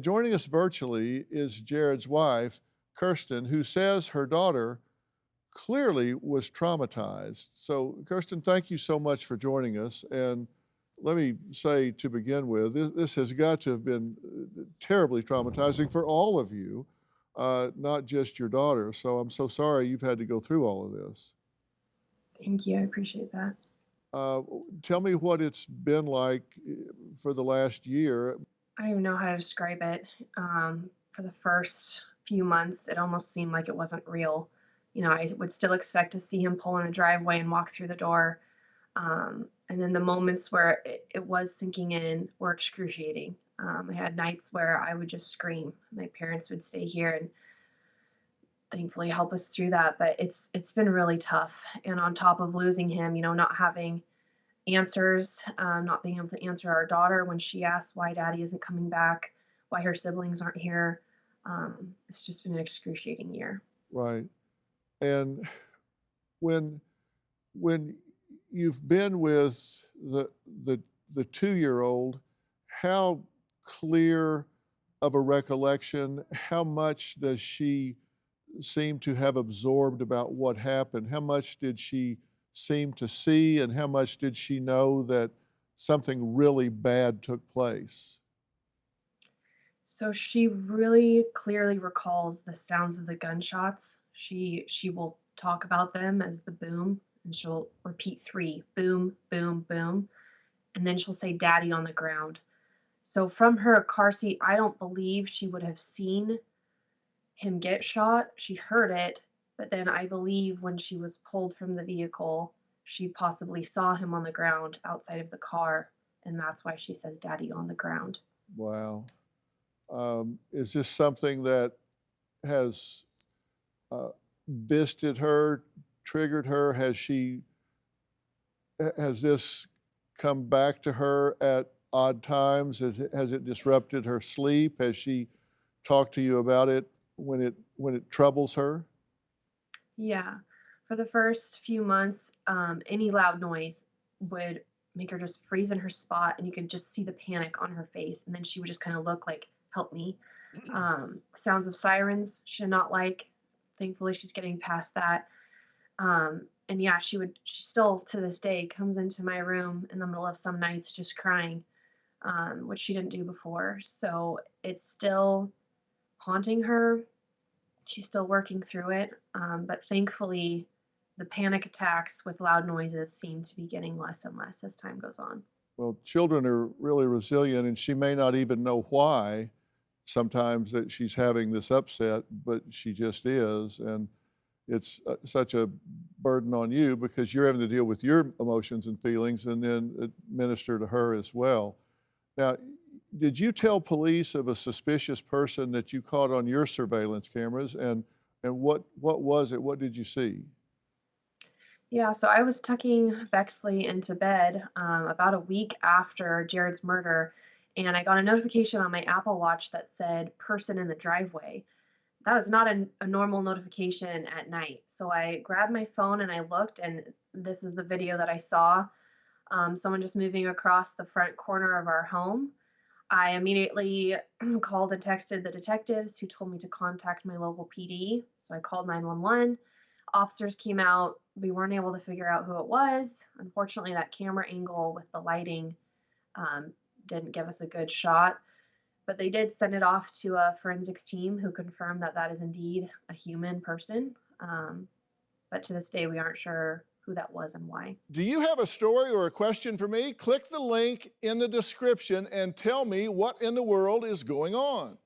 joining us virtually is Jared's wife, Kirsten, who says her daughter clearly was traumatized. So, Kirsten, thank you so much for joining us. And let me say to begin with, this has got to have been terribly traumatizing for all of you, not just your daughter. So I'm so sorry you've had to go through all of this. Thank you. I appreciate that. Uh, Tell me what it's been like for the last year. I don't even know how to describe it. For the first few months, it almost seemed like it wasn't real. I would still expect to see him pull in the driveway and walk through the door. And then the moments where it was sinking in were excruciating. I had nights where I would just scream. My parents would stay here and thankfully help us through that. But it's been really tough. And on top of losing him, not having answers, not being able to answer our daughter when she asks why daddy isn't coming back, why her siblings aren't here. It's just been an excruciating year. Right. And when when you've been with the 2-year-old, how clear of a recollection, how much does she seem to have absorbed about what happened? How much did she seem to see, and how much did she know that something really bad took place? So she really clearly recalls the sounds of the gunshots. She will talk about them as the boom, and she'll repeat three: boom, boom, boom, and then she'll say daddy on the ground. So from her car seat, I don't believe she would have seen him get shot. She heard it, but then I believe when she was pulled from the vehicle, she possibly saw him on the ground outside of the car, and that's why she says daddy on the ground. Wow. Is this something that has uh, visited her, triggered her? Has this come back to her at odd times? Has it disrupted her sleep? Has she talked to you about it when it troubles her? Yeah. For the first few months, any loud noise would make her just freeze in her spot, and you could just see the panic on her face. And then she would just kind of look like, help me. Sounds of sirens she did not like. Thankfully, she's getting past that. And yeah, she still to this day comes into my room in the middle of some nights just crying, which she didn't do before. So it's still haunting her. She's still working through it, but thankfully, the panic attacks with loud noises seem to be getting less and less as time goes on. Well, children are really resilient, and she may not even know why sometimes that she's having this upset, but she just is. And it's such a burden on you because you're having to deal with your emotions and feelings and then administer to her as well. Now, did you tell police of a suspicious person that you caught on your surveillance cameras? And what was it? What did you see? Yeah, so I was tucking Bexley into bed about a week after Jared's murder, and I got a notification on my Apple Watch that said person in the driveway. That was not a normal notification at night. So I grabbed my phone and I looked, and this is the video that I saw. Someone just moving across the front corner of our home. I immediately called and texted the detectives who told me to contact my local PD. So I called 911. Officers came out. We weren't able to figure out who it was. Unfortunately, that camera angle with the lighting um, didn't give us a good shot. But they did send it off to a forensics team who confirmed that that is indeed a human person. But to this day, we aren't sure who that was and why. Do you have a story or a question for me? Click the link in the description and tell me what in the world is going on.